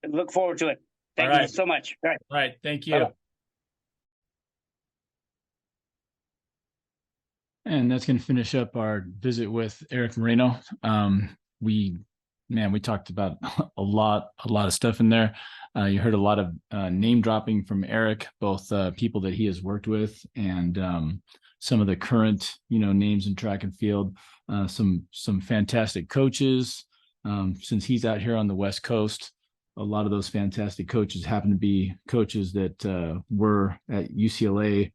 Look forward to it. Thank you so much. All right. Thank you. Bye-bye. And that's going to finish up our visit with Erich Moreno. We talked about a lot of stuff in there. You heard a lot of name dropping from Erich, both people that he has worked with and some of the current, names in track and field. Some fantastic coaches. Since he's out here on the West Coast, a lot of those fantastic coaches happen to be coaches that were at UCLA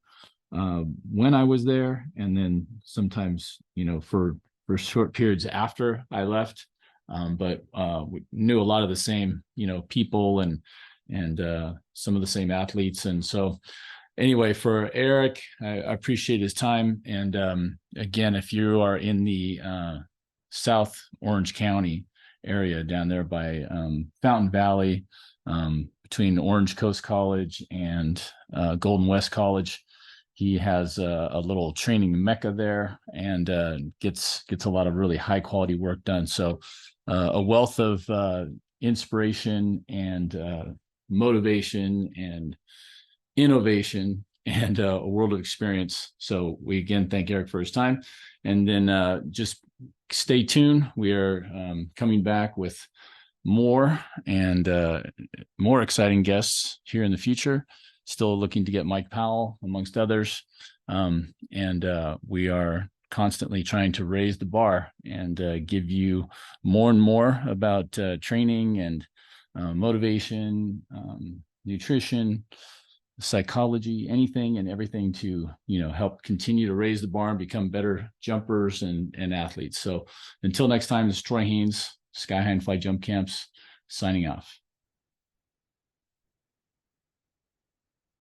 when I was there, and then sometimes, for short periods after I left. But we knew a lot of the same, people and some of the same athletes. And so anyway, for Erich, I appreciate his time. And again, if you are in the South Orange County area down there by Fountain Valley, between Orange Coast College and Golden West College, he has a little training mecca there, and gets a lot of really high quality work done. So a wealth of inspiration and motivation and innovation and a world of experience. So we again thank Erich for his time, and then just stay tuned. We are coming back with more and more exciting guests here in the future. Still looking to get Mike Powell amongst others. And we are constantly trying to raise the bar and give you more and more about training and motivation, nutrition, psychology, anything and everything to, help continue to raise the bar and become better jumpers and athletes. So until next time, this is Troy Haines, Sky High and Fly Jump Camps, signing off.